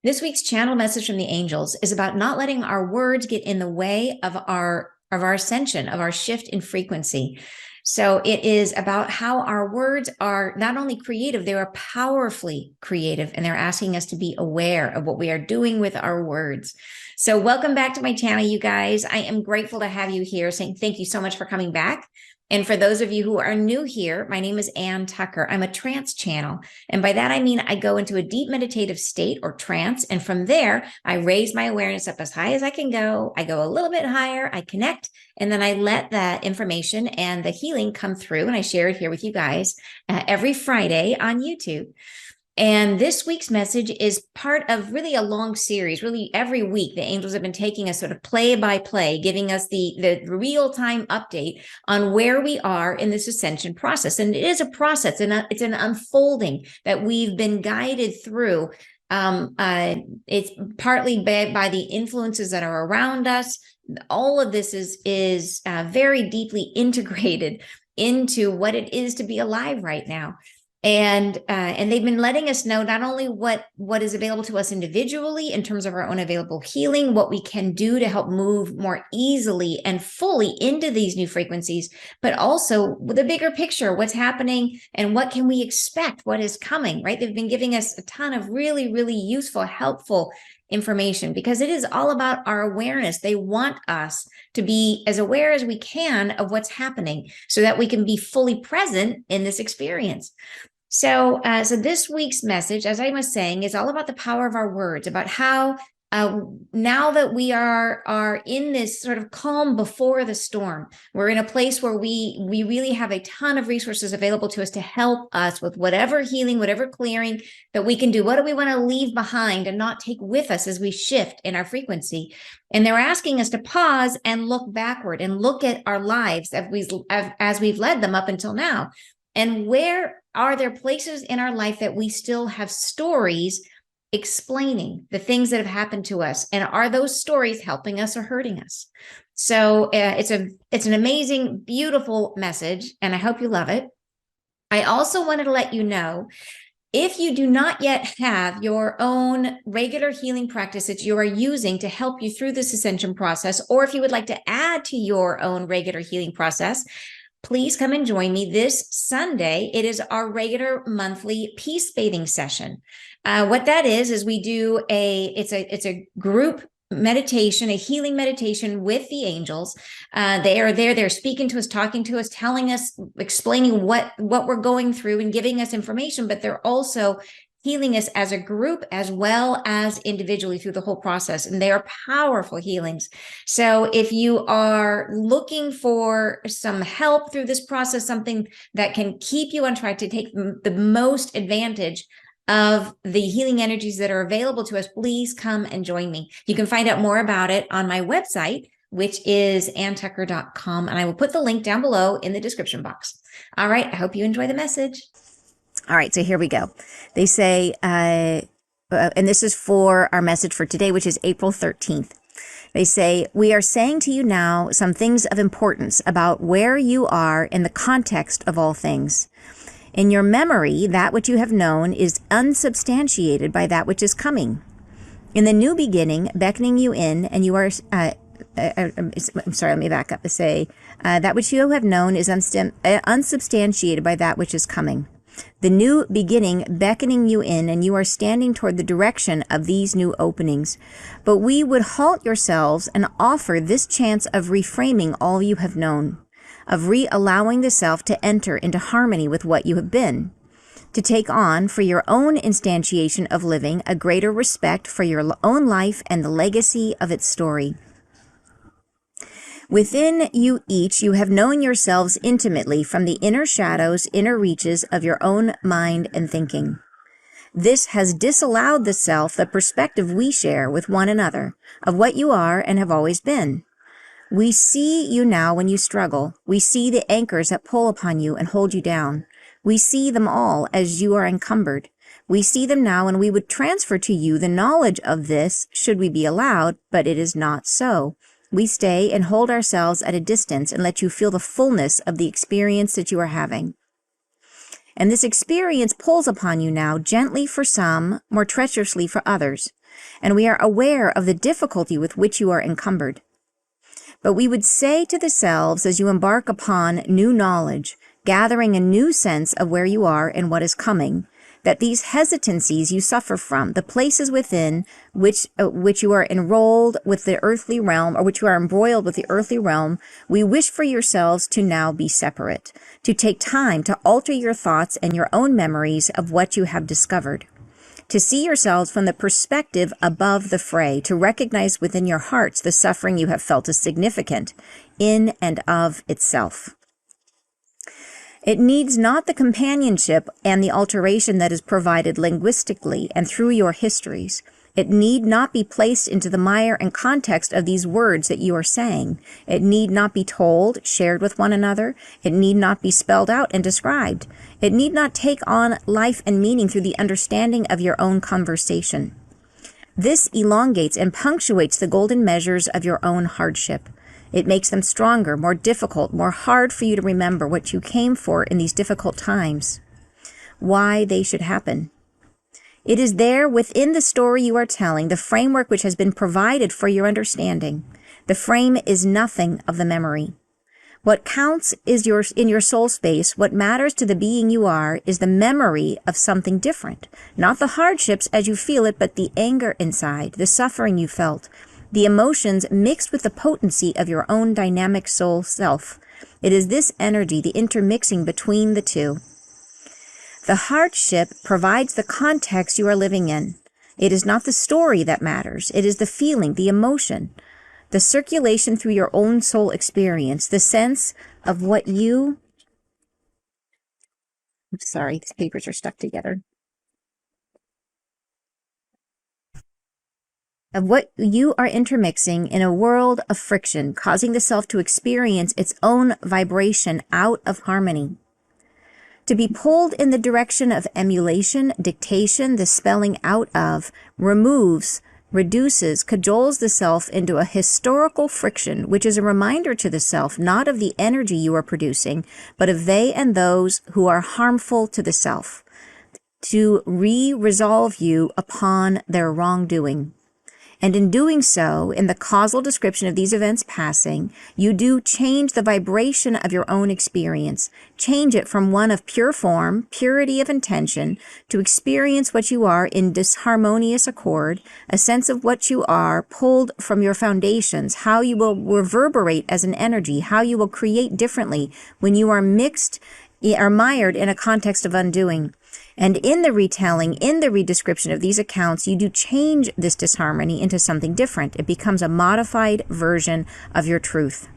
This week's channel message from the angels is about not letting our words get in the way of our ascension, of our shift in frequency. So it is about how our words are not only creative, they are powerfully creative, and they're asking us to be aware of what we are doing with our words. So welcome back to my channel, you guys. I am grateful to have you here, saying thank you so much for coming back. And for those of you who are new here, my name is Ann Tucker. I'm a trance channel. And by that, I mean I go into a deep meditative state or trance. And from there, I raise my awareness up as high as I can go. I go a little bit higher, I connect, and then I let that information and the healing come through. And I share it here with you guys every Friday on YouTube. And this week's message is part of really a long series. Really, every week, the angels have been taking us sort of play by play, giving us the real-time update on where we are in this ascension process. And it is a process, and it's an unfolding that we've been guided through. It's partly by the influences that are around us. All of this is very deeply integrated into what it is to be alive right now. And they've been letting us know not only what is available to us individually in terms of our own available healing, what we can do to help move more easily and fully into these new frequencies, but also the bigger picture, what's happening and what can we expect, what is coming, right? They've been giving us a ton of really, really useful, helpful information because it is all about our awareness. They want us to be as aware as we can of what's happening so that we can be fully present in this experience. So this week's message, as I was saying, is all about the power of our words, about how now that we are in this sort of calm before the storm, we're in a place where we really have a ton of resources available to us to help us with whatever healing, whatever clearing that we can do. What do we want to leave behind and not take with us as we shift in our frequency? And they're asking us to pause and look backward and look at our lives as we've led them up until now. And where are there places in our life that we still have stories explaining the things that have happened to us? And are those stories helping us or hurting us? So it's an amazing, beautiful message, and I hope you love it. I also wanted to let you know, if you do not yet have your own regular healing practice that you are using to help you through this ascension process, or if you would like to add to your own regular healing process, please come and join me this Sunday. It is our regular monthly peace bathing session. What that is we do it's a group meditation, a healing meditation with the angels. They are there, they're speaking to us, talking to us, telling us, explaining what we're going through and giving us information, but they're also healing us as a group as well as individually through the whole process. And they are powerful healings. So if you are looking for some help through this process, something that can keep you on track to take the most advantage of the healing energies that are available to us, please come and join me. You can find out more about it on my website, which is anntucker.com. And I will put the link down below in the description box. All right. I hope you enjoy the message. All right, so here we go. They say, and this is for our message for today, which is April 13th. They say, we are saying to you now some things of importance about where you are in the context of all things. In your memory, that which you have known is unsubstantiated by that which is coming. In the new beginning, beckoning you in, and you are... I'm sorry, let me back up to say, that which you have known is unsubstantiated by that which is coming. The new beginning beckoning you in, and you are standing toward the direction of these new openings. But we would halt yourselves and offer this chance of reframing all you have known, of re-allowing the self to enter into harmony with what you have been, to take on, for your own instantiation of living, a greater respect for your own life and the legacy of its story. Within you each, you have known yourselves intimately from the inner shadows, inner reaches of your own mind and thinking. This has disallowed the self the perspective we share with one another of what you are and have always been. We see you now when you struggle. We see the anchors that pull upon you and hold you down. We see them all as you are encumbered. We see them now, and we would transfer to you the knowledge of this should we be allowed, but it is not so. We stay and hold ourselves at a distance and let you feel the fullness of the experience that you are having. And this experience pulls upon you now, gently for some, more treacherously for others. and we are aware of the difficulty with which you are encumbered. But we would say to the selves as you embark upon new knowledge, gathering a new sense of where you are and what is coming, that these hesitancies you suffer from, the places within which you are enrolled with the earthly realm, or which you are embroiled with the earthly realm, we wish for yourselves to now be separate, to take time to alter your thoughts and your own memories of what you have discovered, to see yourselves from the perspective above the fray, to recognize within your hearts the suffering you have felt as significant in and of itself. It needs not the companionship and the alteration that is provided linguistically and through your histories. It need not be placed into the mire and context of these words that you are saying. It need not be told, shared with one another. It need not be spelled out and described. It need not take on life and meaning through the understanding of your own conversation. This elongates and punctuates the golden measures of your own hardship. It makes them stronger, more difficult, more hard for you to remember what you came for in these difficult times, why they should happen. It is there within the story you are telling, the framework which has been provided for your understanding. The frame is nothing of the memory. What counts is in your soul space. What matters to the being you are is the memory of something different, not the hardships as you feel it, but the anger inside, the suffering you felt, the emotions mixed with the potency of your own dynamic soul self. It is this energy, the intermixing between the two. The hardship provides the context you are living in. It is not the story that matters. It is the feeling, the emotion, the circulation through your own soul experience, the sense of what you... I'm sorry, these papers are stuck together. Of what you are intermixing in a world of friction, causing the self to experience its own vibration out of harmony. To be pulled in the direction of emulation, dictation, the spelling out of, removes, reduces, cajoles the self into a historical friction, which is a reminder to the self not of the energy you are producing, but of they and those who are harmful to the self, to resolve you upon their wrongdoing. And in doing so, in the causal description of these events passing, you do change the vibration of your own experience, change it from one of pure form, purity of intention, to experience what you are in disharmonious accord, a sense of what you are pulled from your foundations, how you will reverberate as an energy, how you will create differently when you are mixed or mired in a context of undoing. And in the retelling, in the redescription of these accounts, you do change this disharmony into something different. It becomes a modified version of your truth.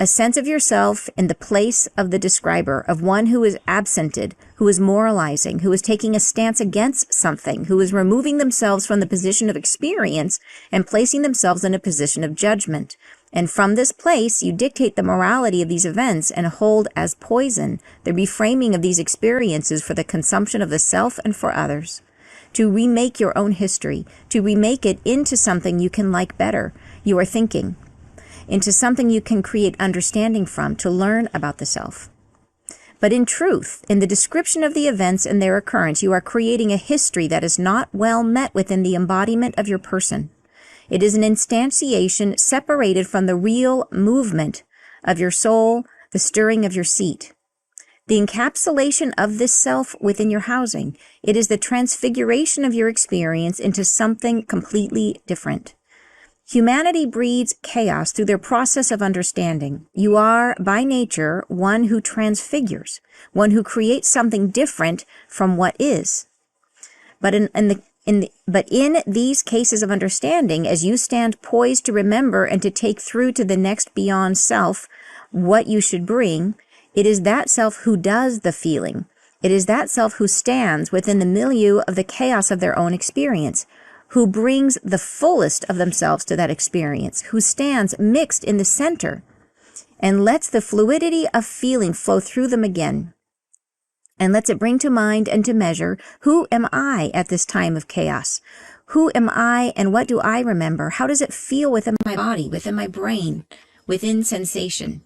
A sense of yourself in the place of the describer, of one who is absented, who is moralizing, who is taking a stance against something, who is removing themselves from the position of experience and placing themselves in a position of judgment. And from this place, you dictate the morality of these events and hold as poison the reframing of these experiences for the consumption of the self and for others. To remake your own history, to remake it into something you can like better, you are thinking, into something you can create understanding from, to learn about the self. But in truth, in the description of the events and their occurrence, you are creating a history that is not well met within the embodiment of your person. It is an instantiation separated from the real movement of your soul, the stirring of your seat. The encapsulation of this self within your housing. It is the transfiguration of your experience into something completely different. Humanity breeds chaos through their process of understanding. You are, by nature, one who transfigures, one who creates something different from what is. But in these cases of understanding, as you stand poised to remember and to take through to the next beyond self what you should bring, it is that self who does the feeling. It is that self who stands within the milieu of the chaos of their own experience, who brings the fullest of themselves to that experience, who stands mixed in the center and lets the fluidity of feeling flow through them again. And lets it bring to mind and to measure, who am I at this time of chaos? Who am I and what do I remember? How does it feel within my body, within my brain, within sensation?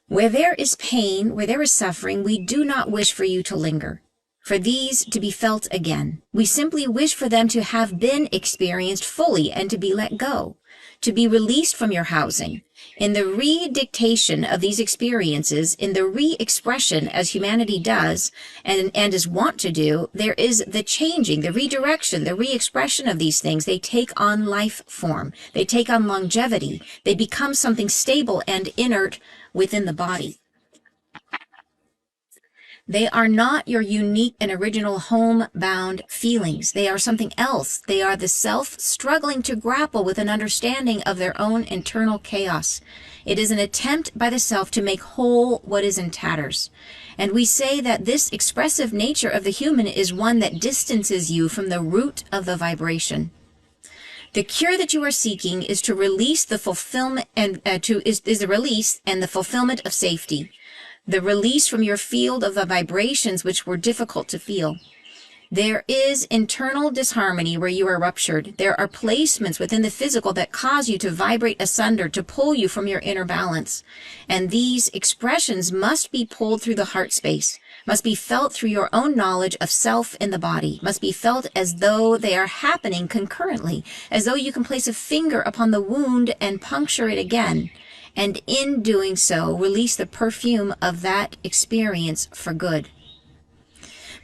Where there is pain, where there is suffering, we do not wish for you to linger. for these to be felt again. We simply wish for them to have been experienced fully and to be let go, to be released from your housing. In the re-dictation of these experiences, in the re-expression as humanity does and is wont to do, there is the changing, the redirection, the re-expression of these things. They take on life form. They take on longevity. They become something stable and inert within the body. They are not your unique and original homebound feelings. They are something else. They are the self struggling to grapple with an understanding of their own internal chaos. It is an attempt by the self to make whole what is in tatters. And we say that this expressive nature of the human is one that distances you from the root of the vibration. The cure that you are seeking is to release the fulfillment and is the release and the fulfillment of safety. The release from your field of the vibrations which were difficult to feel. There is internal disharmony where you are ruptured. There are placements within the physical that cause you to vibrate asunder, to pull you from your inner balance. And these expressions must be pulled through the heart space, must be felt through your own knowledge of self in the body, must be felt as though they are happening concurrently, as though you can place a finger upon the wound and puncture it again. And in doing so, release the perfume of that experience for good.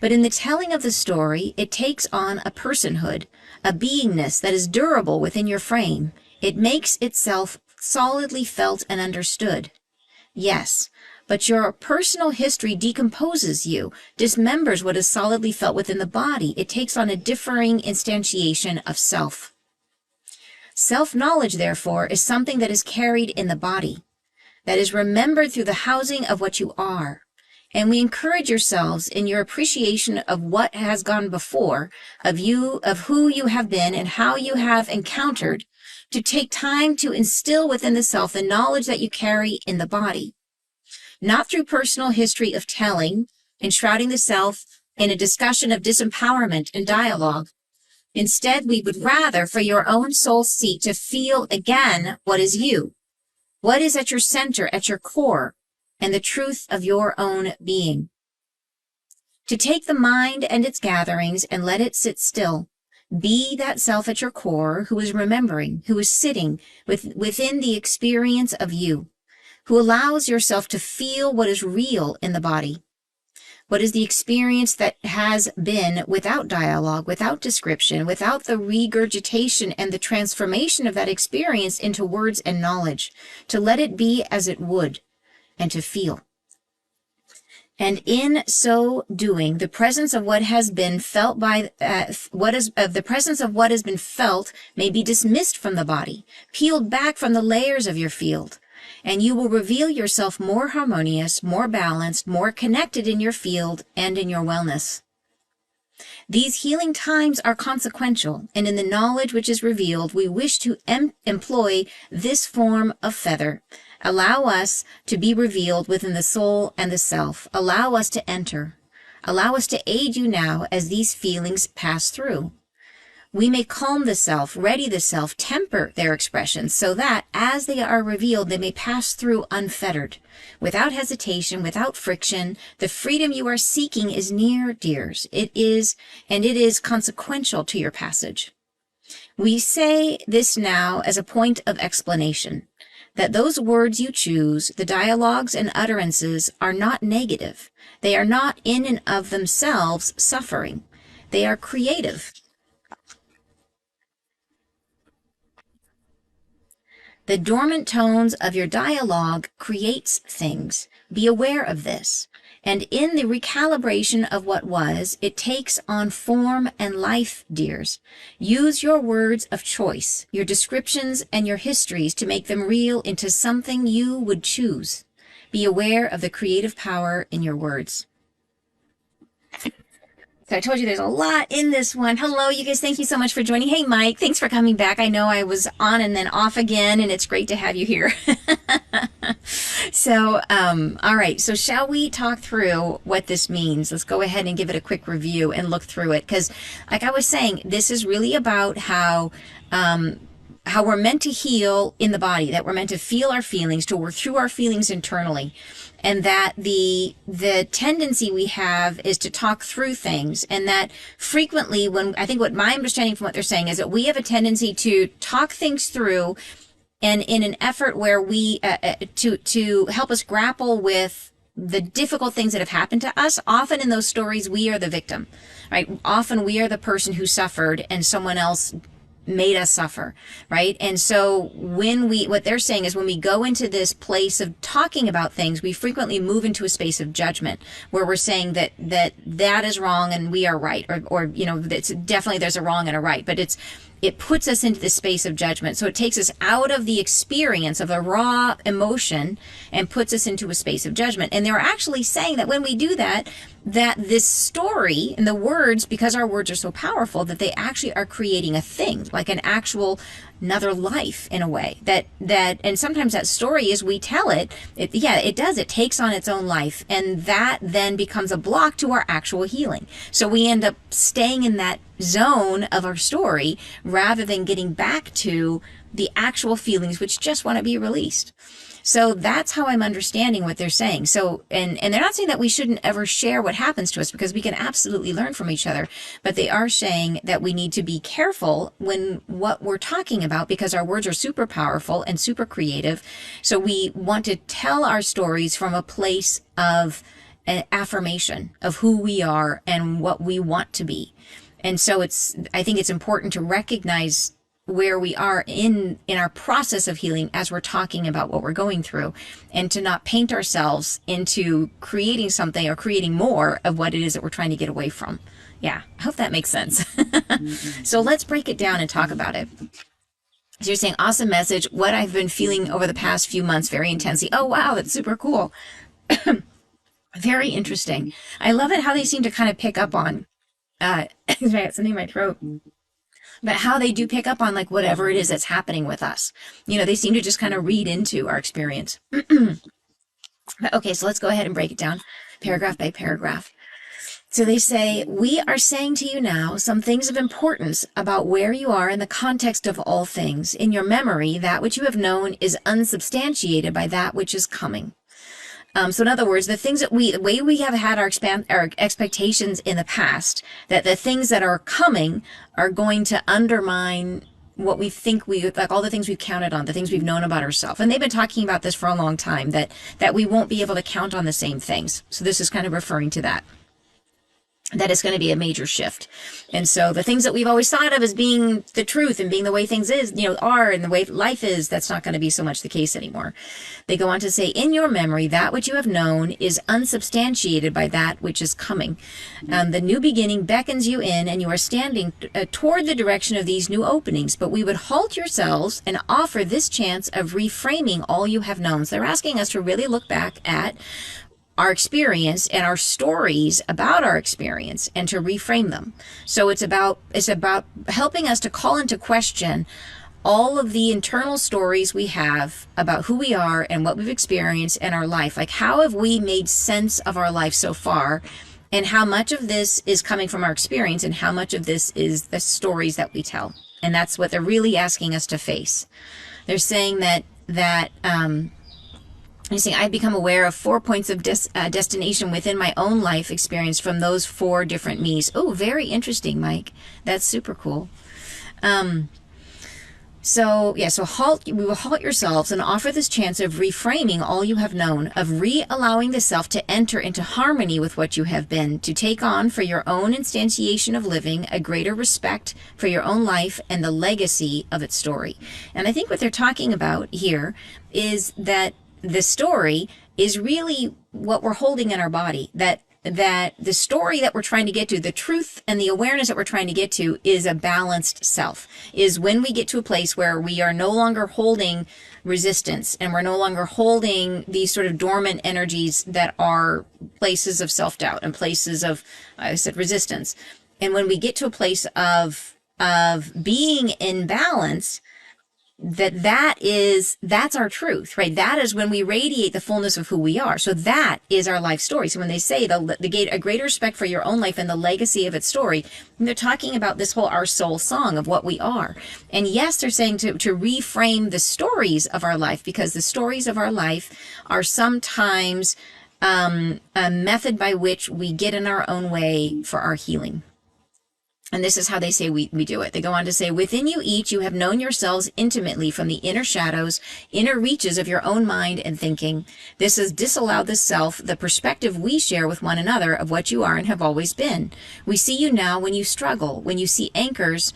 But in the telling of the story, it takes on a personhood, a beingness that is durable within your frame. It makes itself solidly felt and understood. Yes, but your personal history decomposes you, dismembers what is solidly felt within the body. It takes on a differing instantiation of self. Self-knowledge, therefore, is something that is carried in the body, that is remembered through the housing of what you are. And we encourage yourselves in your appreciation of what has gone before, of you, of who you have been and how you have encountered, to take time to instill within the self the knowledge that you carry in the body. Not through personal history of telling, enshrouding the self in a discussion of disempowerment and dialogue. Instead, we would rather, for your own soul's seat, to feel again what is you, what is at your center, at your core, and the truth of your own being. To take the mind and its gatherings and let it sit still. Be that self at your core who is remembering, who is sitting within the experience of you, who allows yourself to feel what is real in the body. What is the experience that has been without dialogue, without description, without the regurgitation and the transformation of that experience into words and knowledge, to let it be as it would, and to feel. And in so doing, the presence of what has been felt the presence of what has been felt may be dismissed from the body, peeled back from the layers of your field. And you will reveal yourself more harmonious, more balanced, more connected in your field and in your wellness. These healing times are consequential, and in the knowledge which is revealed, we wish to employ this form of feather. Allow us to be revealed within the soul and the self. Allow us to enter. Allow us to aid you now as these feelings pass through. We may calm the self, ready the self, temper their expressions so that, as they are revealed, they may pass through unfettered. Without hesitation, without friction, the freedom you are seeking is near, dears. It is consequential to your passage. We say this now as a point of explanation, that those words you choose, the dialogues and utterances, are not negative. They are not in and of themselves suffering. They are creative. The dormant tones of your dialogue creates things. Be aware of this. And in the recalibration of what was, it takes on form and life, dears. Use your words of choice, your descriptions and your histories to make them real into something you would choose. Be aware of the creative power in your words. So I told you there's a lot in this one. Hello, you guys. Thank you so much for joining. Hey, Mike, thanks for coming back. I know I was on and then off again, and it's great to have you here. So, all right. So shall we talk through what this means? Let's go ahead and give it a quick review and look through it. Because like I was saying, this is really about how how we're meant to heal in the body, that we're meant to feel our feelings, to work through our feelings internally, and that the tendency we have is to talk through things, and that frequently, when I think what my understanding from what they're saying is that we have a tendency to talk things through, and in an effort where we to help us grapple with the difficult things that have happened to us. Often in those stories, we are the victim, right? Often we are the person who suffered and someone else made us suffer, right? And so what they're saying is when we go into this place of talking about things, we frequently move into a space of judgment where we're saying that is wrong and we are right, or it's definitely there's a wrong and a right, but it puts us into the space of judgment. So it takes us out of the experience of a raw emotion and puts us into a space of judgment. And they're actually saying that when we do that, that this story and the words, because our words are so powerful, that they actually are creating a thing, like an actual another life in a way and sometimes that story, as we tell it takes on its own life, and that then becomes a block to our actual healing. So we end up staying in that zone of our story rather than getting back to the actual feelings which just want to be released. So that's how I'm understanding what they're saying. So, and they're not saying that we shouldn't ever share what happens to us, because we can absolutely learn from each other, but they are saying that we need to be careful when what we're talking about, because our words are super powerful and super creative. So we want to tell our stories from a place of an affirmation of who we are and what we want to be. And so I think it's important to recognize where we are in our process of healing as we're talking about what we're going through, and to not paint ourselves into creating something or creating more of what it is that we're trying to get away from. Yeah, I hope that makes sense. So let's break it down and talk about it. So you're saying, awesome message. What I've been feeling over the past few months very intensely. Oh, wow, that's super cool. Very interesting. I love it how they seem to kind of pick up on, something in my throat. But how they do pick up on like whatever it is that's happening with us. They seem to just kind of read into our experience. Okay, so let's go ahead and break it down paragraph by paragraph. So they say, we are saying to you now some things of importance about where you are in the context of all things. In your memory, that which you have known is unsubstantiated by that which is coming. So in other words, the things that the way we have had our expectations in the past, that the things that are coming are going to undermine what we think like all the things we've counted on, the things we've known about ourselves. And they've been talking about this for a long time, that we won't be able to count on the same things. So this is kind of referring to that it's going to be a major shift. And so the things that we've always thought of as being the truth and being the way things are and the way life is, that's not going to be so much the case anymore. They go on to say, in your memory, that which you have known is unsubstantiated by that which is coming. The new beginning beckons you in, and you are standing toward the direction of these new openings. But we would halt yourselves and offer this chance of reframing all you have known. So they're asking us to really look back at our experience and our stories about our experience and to reframe them. So it's about helping us to call into question all of the internal stories we have about who we are and what we've experienced in our life. Like, how have we made sense of our life so far, and how much of this is coming from our experience and how much of this is the stories that we tell. And that's what they're really asking us to face. They're saying that you see, I've become aware of 4 points of destination within my own life experience from those 4 different me's. Oh, very interesting, Mike. That's super cool. So we will halt yourselves and offer this chance of reframing all you have known, of re-allowing the self to enter into harmony with what you have been, to take on for your own instantiation of living a greater respect for your own life and the legacy of its story. And I think what they're talking about here is that the story is really what we're holding in our body, that the story that we're trying to get to, the truth and the awareness that we're trying to get to, is a balanced self, is when we get to a place where we are no longer holding resistance and we're no longer holding these sort of dormant energies that are places of self-doubt and places of, I said, resistance. And when we get to a place of being in balance, that's our truth, right? That is when we radiate the fullness of who we are. So that is our life story. So when they say a greater respect for your own life and the legacy of its story, they're talking about this whole our soul song of what we are. And yes, they're saying to reframe the stories of our life, because the stories of our life are sometimes a method by which we get in our own way for our healing. And this is how they say we do it. They go on to say, within you each, you have known yourselves intimately from the inner shadows, inner reaches of your own mind and thinking. This has disallowed the self, the perspective we share with one another of what you are and have always been. We see you now when you struggle, when you see anchors,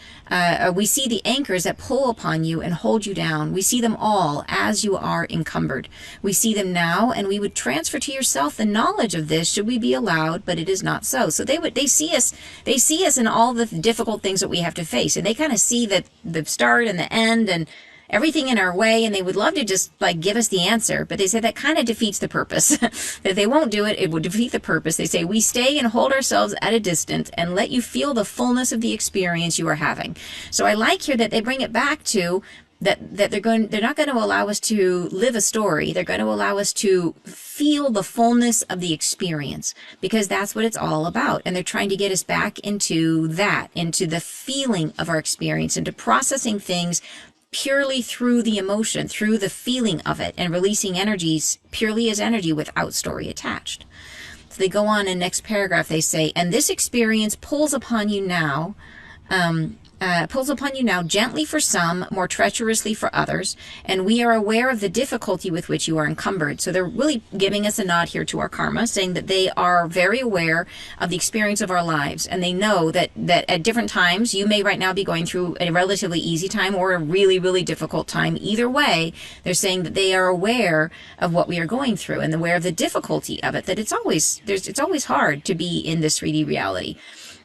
we see the anchors that pull upon you and hold you down. We see them all as you are encumbered. We see them now, and we would transfer to yourself the knowledge of this should we be allowed, but it is not so. So they see us in all the difficult things that we have to face, and they kind of see the start and the end and everything in our way, and they would love to just like give us the answer, but they say that kind of defeats the purpose. That they won't do it, it would defeat the purpose. They say we stay and hold ourselves at a distance and let you feel the fullness of the experience you are having. So I like here that they bring it back to that they're not going to allow us to live a story. They're going to allow us to feel the fullness of the experience, because that's what it's all about. And they're trying to get us back into the feeling of our experience, into processing things purely through the emotion, through the feeling of it, and releasing energies purely as energy without story attached. So they go on in the next paragraph, they say, and this experience pulls upon you now, gently for some, more treacherously for others, and we are aware of the difficulty with which you are encumbered. So they're really giving us a nod here to our karma, saying that they are very aware of the experience of our lives, and they know that at different times, you may right now be going through a relatively easy time or a really, really difficult time. Either way, they're saying that they are aware of what we are going through and aware of the difficulty of it, that it's always hard to be in this 3D reality.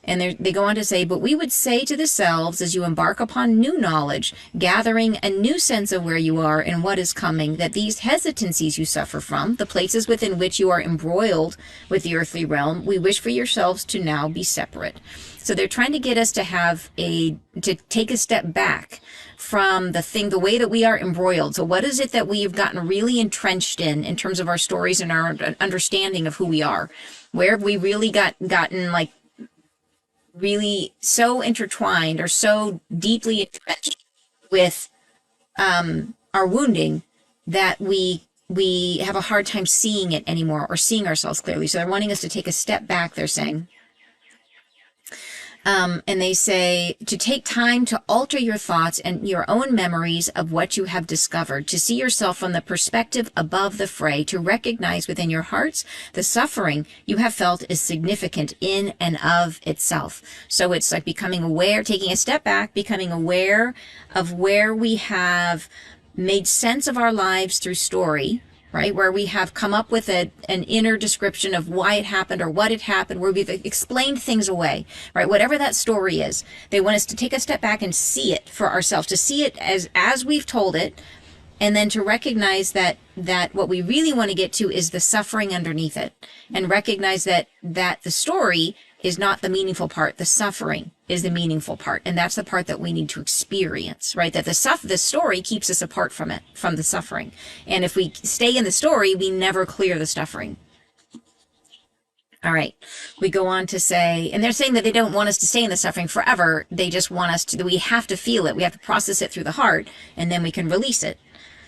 And they go on to say, but we would say to the selves, as you embark upon new knowledge, gathering a new sense of where you are and what is coming, that these hesitancies you suffer from, the places within which you are embroiled with the earthly realm, we wish for yourselves to now be separate. So they're trying to get us to take a step back from the way that we are embroiled. So what is it that we've gotten really entrenched in terms of our stories and our understanding of who we are? Where have we really gotten like really so intertwined or so deeply entrenched with our wounding that we have a hard time seeing it anymore or seeing ourselves clearly. So they're wanting us to take a step back, they're saying. And they say to take time to alter your thoughts and your own memories of what you have discovered, to see yourself from the perspective above the fray, to recognize within your hearts the suffering you have felt is significant in and of itself. So it's like becoming aware, taking a step back, becoming aware of where we have made sense of our lives through story, right? Where we have come up with an inner description of why it happened or what had happened, where we've explained things away, right? Whatever that story is, they want us to take a step back and see it for ourselves, to see it as we've told it, and then to recognize that what we really want to get to is the suffering underneath it, and recognize that the story is not the meaningful part. The suffering is the meaningful part. And that's the part that we need to experience, right? That the story keeps us apart from it, from the suffering. And if we stay in the story, we never clear the suffering. All right. We go on to say, and they're saying that they don't want us to stay in the suffering forever. They just want us to, we have to feel it. We have to process it through the heart, and then we can release it.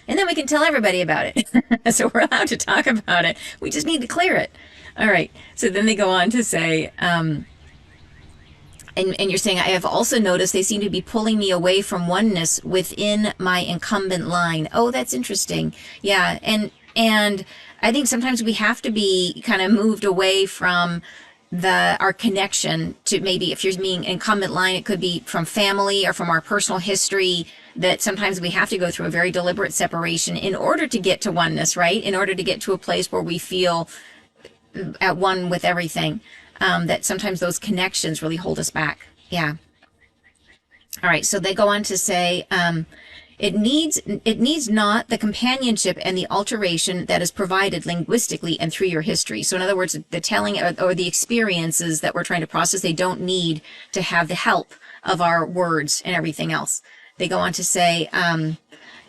And then we can tell everybody about it. So we're allowed to talk about it. We just need to clear it. All right. So then they go on to say, and you're saying, I have also noticed they seem to be pulling me away from oneness within my incumbent line. Oh, that's interesting. Yeah. And I think sometimes we have to be kind of moved away from our connection to, maybe if you're being incumbent line, it could be from family or from our personal history, that sometimes we have to go through a very deliberate separation in order to get to oneness, right? In order to get to a place where we feel at one with everything. That sometimes those connections really hold us back. Yeah. All right. So they go on to say, it needs not the companionship and the alteration that is provided linguistically and through your history. So in other words, the telling or the experiences that we're trying to process, they don't need to have the help of our words and everything else. They go on to say,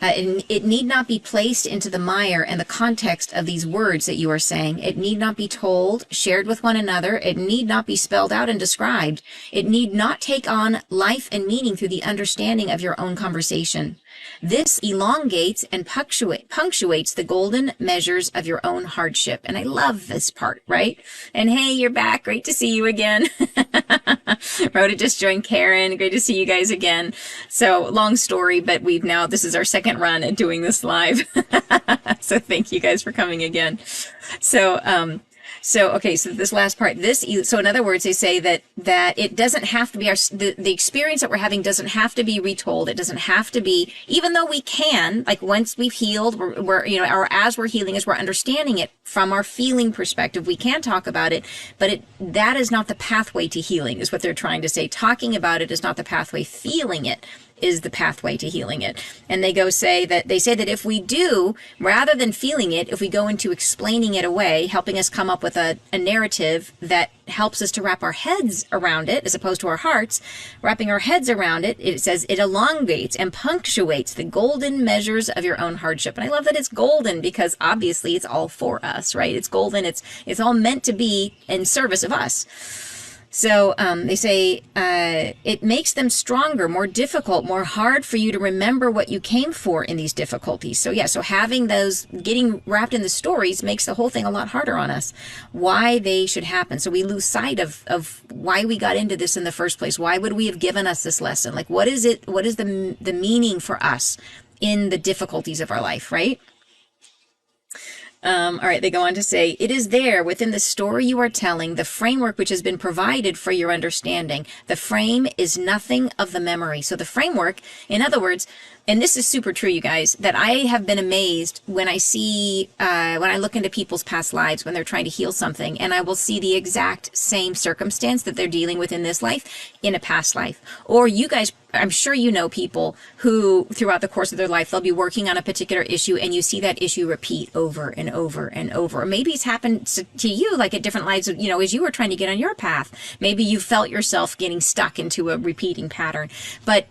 It need not be placed into the mire and the context of these words that you are saying. It need not be told, shared with one another. It need not be spelled out and described. It need not take on life and meaning through the understanding of your own conversation. This elongates and punctuates the golden measures of your own hardship. And I love this part, right? And hey, you're back. Great to see you again. Rhoda just joined Karen. Great to see you guys again. So long story, but this is our second run at doing this live. So thank you guys for coming again. So this last part, so in other words, they say that it doesn't have to be the experience that we're having doesn't have to be retold. It doesn't have to be, even though we can, like once we've healed, or as we're healing, as we're understanding it from our feeling perspective, we can talk about it, but that is not the pathway to healing, is what they're trying to say. Talking about it is not the pathway. Feeling it is the pathway to healing it. And they say that if we do, rather than feeling it, if we go into explaining it away, helping us come up with a narrative that helps us to wrap our heads around it, as opposed to our hearts, wrapping our heads around it, it says it elongates and punctuates the golden measures of your own hardship. And I love that it's golden, because obviously it's all for us, right? It's golden. It's all meant to be in service of us. So they say it makes them stronger, more difficult, more hard for you to remember what you came for in these difficulties. So so having those, getting wrapped in the stories makes the whole thing a lot harder on us, why they should happen. So we lose sight of why we got into this in the first place. Why would we have given us this lesson? Like, what is it? What is the meaning for us in the difficulties of our life, right? All right, they go on to say, it is there within the story you are telling, the framework which has been provided for your understanding. The frame is nothing of the memory. So the framework, in other words, and this is super true, you guys, that I have been amazed when I see, when I look into people's past lives, when they're trying to heal something, and I will see the exact same circumstance that they're dealing with in this life, in a past life. Or you guys, I'm sure you know people who, throughout the course of their life, they'll be working on a particular issue, and you see that issue repeat over and over and over. Or maybe it's happened to you, like at different lives, as you were trying to get on your path. Maybe you felt yourself getting stuck into a repeating pattern. But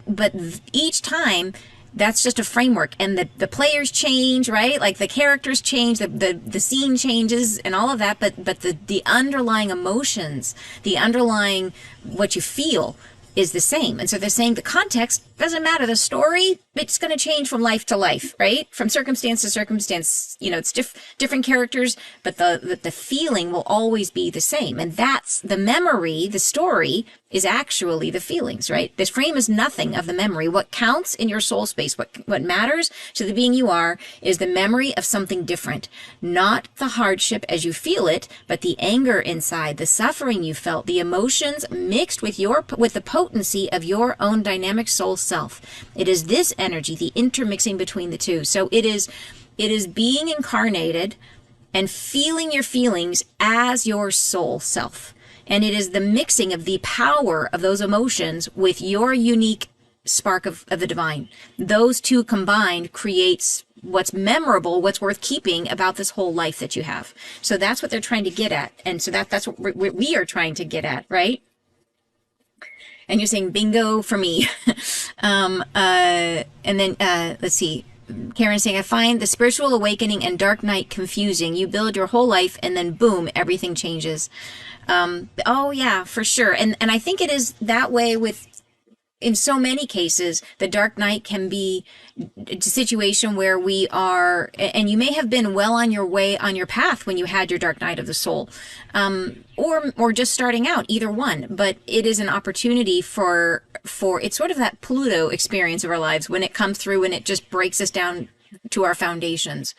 each time, that's just a framework, and the players change, right? Like the characters change, the scene changes and all of that, but the underlying emotions, the underlying what you feel is the same. And so they're saying the context doesn't matter. The story, it's going to change from life to life, right? From circumstance to circumstance. It's different characters, but the feeling will always be the same. And that's the memory. The story is actually the feelings, right? This frame is nothing of the memory. What counts in your soul space, what matters to the being you are, is the memory of something different. Not the hardship as you feel it, but the anger inside, the suffering you felt, the emotions mixed with the potency of your own dynamic soul self. It is this energy, the intermixing between the two. So it is being incarnated and feeling your feelings as your soul self. And it is the mixing of the power of those emotions with your unique spark of the divine. Those two combined creates what's memorable, what's worth keeping about this whole life that you have. So that's what they're trying to get at. And so that's what we are trying to get at, right? And you're saying bingo for me. And then let's see. Karen's saying, I find the spiritual awakening and dark night confusing. You build your whole life and then boom, everything changes. Oh yeah, for sure. And I think it is that way in so many cases. The dark night can be a situation where we are, and you may have been well on your way on your path when you had your dark night of the soul, or just starting out, either one. But it is an opportunity for it's sort of that Pluto experience of our lives when it comes through and it just breaks us down to our foundations,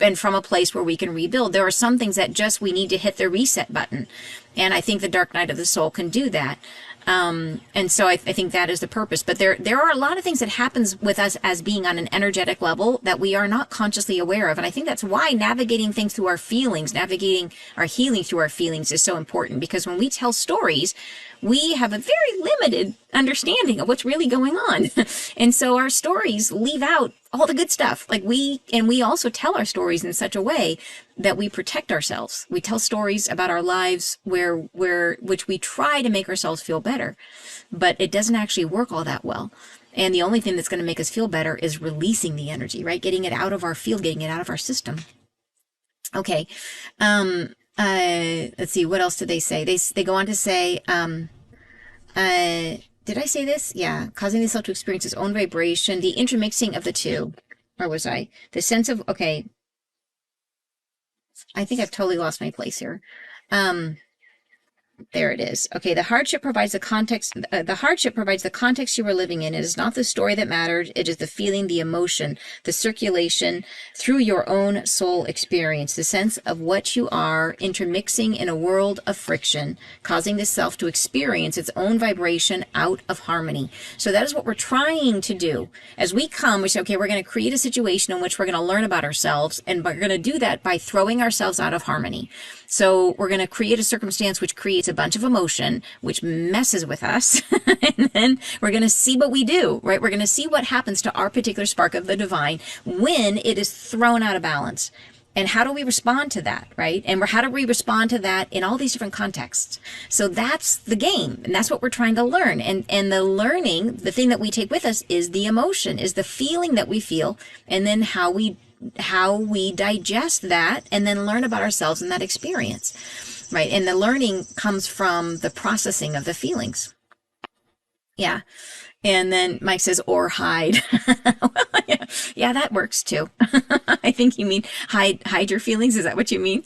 and from a place where we can rebuild. There are some things that we need to hit the reset button, and I think the dark night of the soul can do that. And so I think that is the purpose. But there are a lot of things that happens with us as being on an energetic level that we are not consciously aware of. And I think that's why navigating things through our feelings, navigating our healing through our feelings is so important. Because when we tell stories, we have a very limited understanding of what's really going on. And so our stories leave out all the good stuff. Like we also tell our stories in such a way that we protect ourselves. We tell stories about our lives which we try to make ourselves feel better, but it doesn't actually work all that well. And the only thing that's going to make us feel better is releasing the energy, right? Getting it out of our field, getting it out of our system. Okay. Let's see. What else do they say? They go on to say, did I say this? Yeah. Causing the self to experience its own vibration, the intermixing of the two. Or was I? The sense of, okay. I think I've totally lost my place here. There it is. Okay, the hardship provides the context. The hardship provides the context you were living in. It is not the story that mattered. It is the feeling, the emotion, the circulation through your own soul experience, the sense of what you are intermixing in a world of friction, causing the self to experience its own vibration out of harmony. So that is what we're trying to do. As we come, we say, okay, we're going to create a situation in which we're going to learn about ourselves, and we're going to do that by throwing ourselves out of harmony. So we're going to create a circumstance which creates a bunch of emotion, which messes with us. And then we're going to see what we do, right? We're going to see what happens to our particular spark of the divine when it is thrown out of balance. And how do we respond to that, right? And how do we respond to that in all these different contexts? So that's the game. And that's what we're trying to learn. And the learning, the thing that we take with us is the emotion, is the feeling that we feel, and then how we digest that and then learn about ourselves in that experience, right? And the learning comes from the processing of the feelings. Yeah. And then Mike says, or hide. Well, yeah, that works too. I think you mean hide your feelings. Is that what you mean?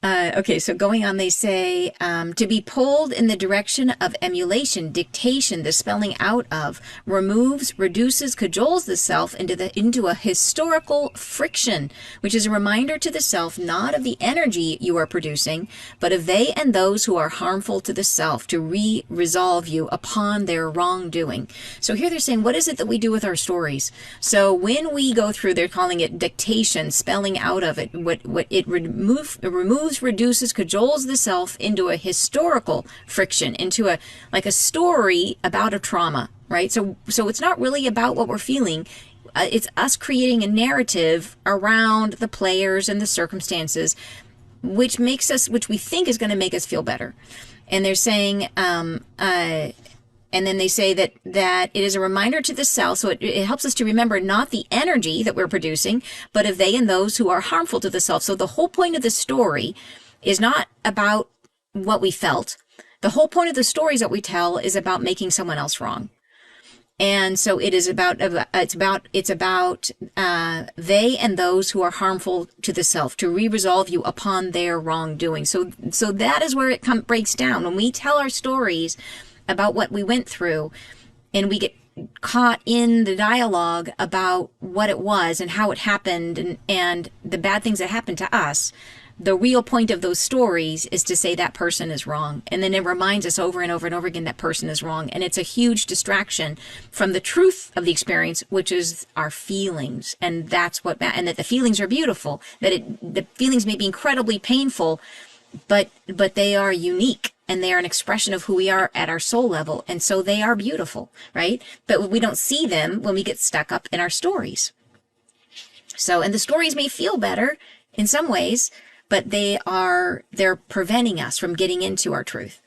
Okay, so going on, they say, to be pulled in the direction of emulation, dictation, the spelling out of, removes, reduces, cajoles the self into a historical friction, which is a reminder to the self not of the energy you are producing, but of they and those who are harmful to the self, to resolve you upon their wrongdoing. So here they're saying, what is it that we do with our stories? So when we go through, they're calling it dictation, spelling out of it, what it removes, reduces, cajoles the self into a historical friction, into a story about a trauma, right? So it's not really about what we're feeling. It's us creating a narrative around the players and the circumstances, which we think is going to make us feel better. And they're saying, and then they say that it is a reminder to the self, so it helps us to remember not the energy that we're producing, but of they and those who are harmful to the self. So the whole point of the story is not about what we felt. The whole point of the stories that we tell is about making someone else wrong. And so it is about they and those who are harmful to the self, to resolve you upon their wrongdoing. So that is where it breaks down. When we tell our stories about what we went through, and we get caught in the dialogue about what it was and how it happened and the bad things that happened to us, the real point of those stories is to say that person is wrong. And then it reminds us over and over and over again that person is wrong. And it's a huge distraction from the truth of the experience, which is our feelings. And that's and that the feelings are beautiful, that the feelings may be incredibly painful, but they are unique. And they are an expression of who we are at our soul level. And so they are beautiful, right? But we don't see them when we get stuck up in our stories. So, and the stories may feel better in some ways, but they're preventing us from getting into our truth.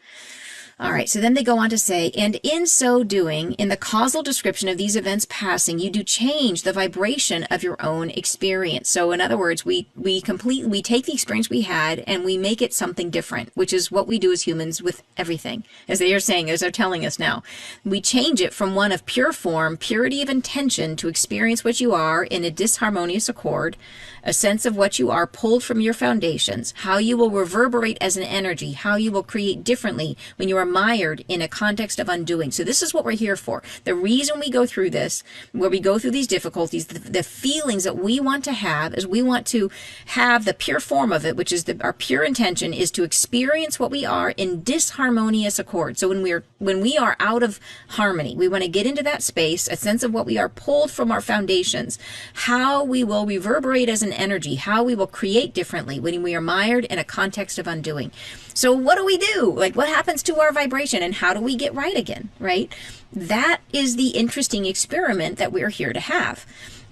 All right, so then they go on to say, and in so doing, in the causal description of these events passing, you do change the vibration of your own experience. So in other words, we take the experience we had and we make it something different, which is what we do as humans with everything, as they are saying, as they're telling us now. We change it from one of pure form, purity of intention, to experience what you are in a disharmonious accord, a sense of what you are pulled from your foundations, how you will reverberate as an energy, how you will create differently when you are mired in a context of undoing. So this is what we're here for. The reason we go through this, where we go through these difficulties, the feelings that we want to have is we want to have the pure form of it, which is our pure intention is to experience what we are in disharmonious accord. So when we are out of harmony, we want to get into that space, a sense of what we are pulled from our foundations, how we will reverberate as an energy, how we will create differently when we are mired in a context of undoing. So what do? Like, what happens to our our vibration and how do we get right again, right? That is the interesting experiment that we're here to have.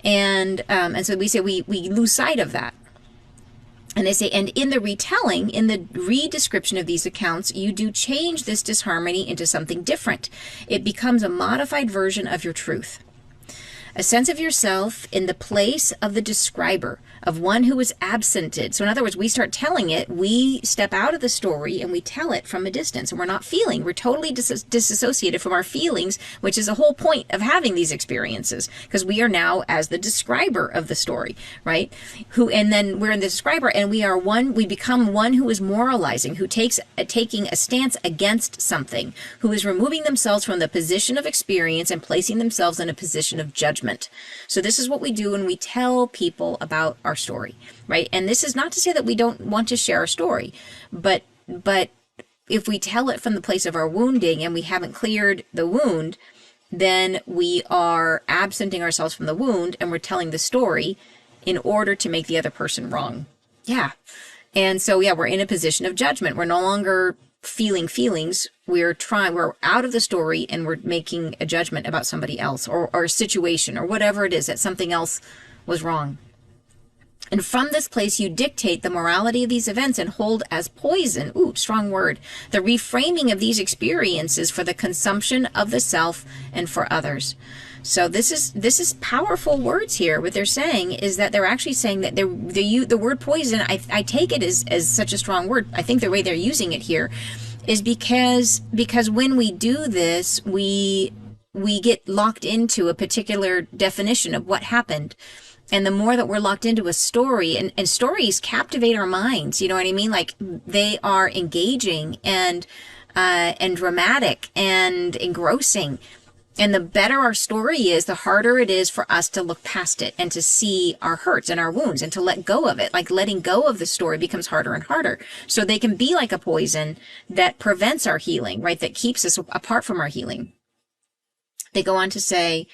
And so we say we lose sight of that. And they say, and in the retelling, in the re-description of these accounts, you do change this disharmony into something different. It becomes a modified version of your truth. A sense of yourself in the place of the describer, of one who is absented. So in other words, we start telling it, we step out of the story and we tell it from a distance, and we're not feeling. We're totally disassociated from our feelings, which is the whole point of having these experiences, because we are now as the describer of the story, right? And then we're in the describer, and we become one who is moralizing, who taking a stance against something, who is removing themselves from the position of experience and placing themselves in a position of judgment. So this is what we do when we tell people about our story, right? And this is not to say that we don't want to share our story, but if we tell it from the place of our wounding and we haven't cleared the wound, then we are absenting ourselves from the wound and we're telling the story in order to make the other person wrong. Yeah. And so, yeah, we're in a position of judgment. We're no longer feeling feelings. We're out of the story and we're making a judgment about somebody else or a situation or whatever it is, that something else was wrong. And from this place, you dictate the morality of these events and hold as poison, strong word, the reframing of these experiences for the consumption of the self and for others. So this is powerful words here. What they're saying is that they're actually saying that the word poison, I take it as such a strong word. I think the way they're using it here is because when we do this, we get locked into a particular definition of what happened. And the more that we're locked into a story, and stories captivate our minds, you know what I mean? Like, they are engaging and dramatic and engrossing. And the better our story is, the harder it is for us to look past it and to see our hurts and our wounds and to let go of it. Like, letting go of the story becomes harder and harder. So they can be like a poison that prevents our healing, right? That keeps us apart from our healing. They go on to say,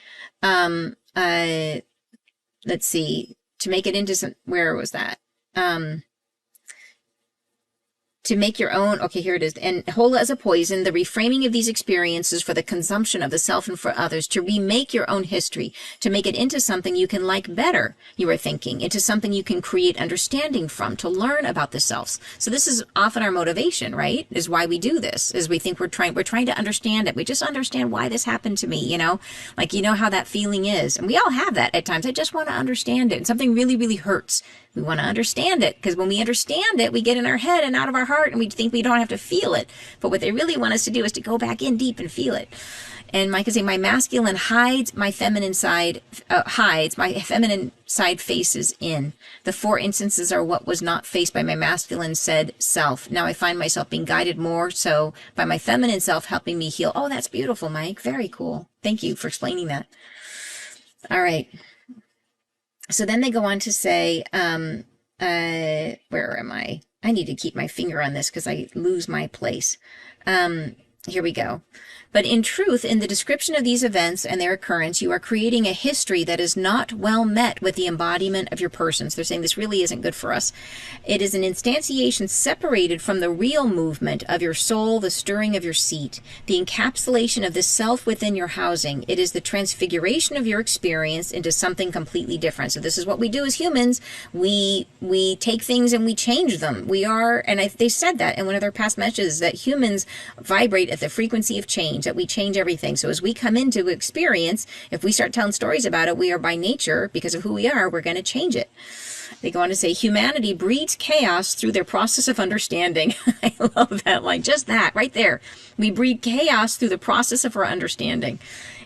let's see, to make it into some, where was that? To make your own, okay, here it is, and hold as a poison the reframing of these experiences for the consumption of the self and for others, to remake your own history, to make it into something you can like better, you are thinking, into something you can create understanding from, to learn about the selves. So this is often our motivation, right? Is why we do this, is we think we're trying to understand it. We just understand why this happened to me, you know? Like, you know how that feeling is. And we all have that at times. I just want to understand it. And something really, really hurts. We want to understand it, because when we understand it, we get in our head and out of our heart, and we think we don't have to feel it. But what they really want us to do is to go back in deep and feel it. And Mike is saying, my masculine hides, my feminine side my feminine side faces in. The 4 instances are what was not faced by my masculine said self. Now I find myself being guided more so by my feminine self, helping me heal. Oh, that's beautiful, Mike. Very cool. Thank you for explaining that. All right. So then they go on to say, where am I? I need to keep my finger on this because I lose my place. Here we go. But in truth, in the description of these events and their occurrence, you are creating a history that is not well met with the embodiment of your persons. They're saying this really isn't good for us. It is an instantiation separated from the real movement of your soul, the stirring of your seat, the encapsulation of the self within your housing. It is the transfiguration of your experience into something completely different. So this is what we do as humans. We take things and we change them. We are, and they said that in one of their past messages, that humans vibrate at the frequency of change, that we change everything. So as we come into experience, if we start telling stories about it, we are by nature, because of who we are, we're going to change it. They go on to say, humanity breeds chaos through their process of understanding. I love that line, just that right there. We breed chaos through the process of our understanding.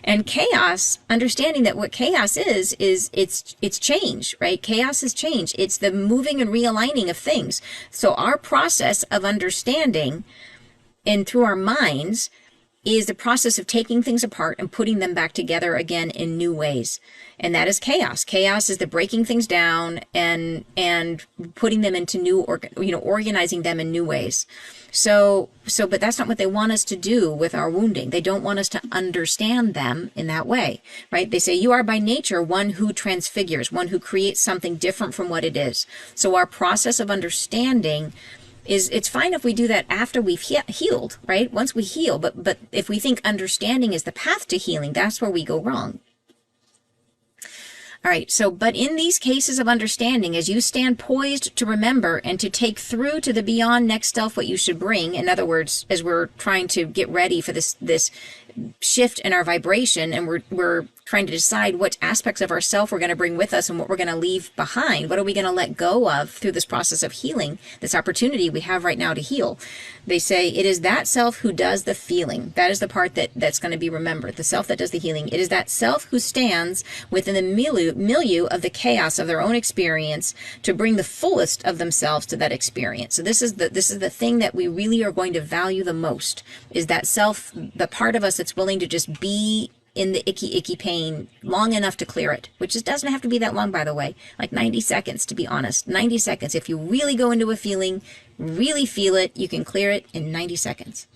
And chaos, understanding that what chaos is it's change, right? Chaos is change. It's the moving and realigning of things. So our process of understanding, and through our minds, is the process of taking things apart and putting them back together again in new ways. And that is chaos. Chaos is the breaking things down and putting them into new, organizing them in new ways. But that's not what they want us to do with our wounding. They don't want us to understand them in that way, right? They say, you are by nature one who transfigures, one who creates something different from what it is. So our process of understanding it's fine if we do that after we've healed, right? Once we heal, but if we think understanding is the path to healing, that's where we go wrong. All right, so, but in these cases of understanding, as you stand poised to remember and to take through to the beyond next self what you should bring, in other words, as we're trying to get ready for this shift in our vibration, and we're trying to decide what aspects of ourself we're going to bring with us and what we're going to leave behind. What are we going to let go of through this process of healing, this opportunity we have right now to heal? They say it is that self who does the feeling. That is the part that's going to be remembered, the self that does the healing. It is that self who stands within the milieu of the chaos of their own experience to bring the fullest of themselves to that experience. So this is the thing that we really are going to value the most, is that self, the part of us that's willing to just be in the icky pain long enough to clear it, which just doesn't have to be that long, by the way, like 90 seconds, to be honest. 90 seconds. If you really go into a feeling, really feel it, you can clear it in 90 seconds.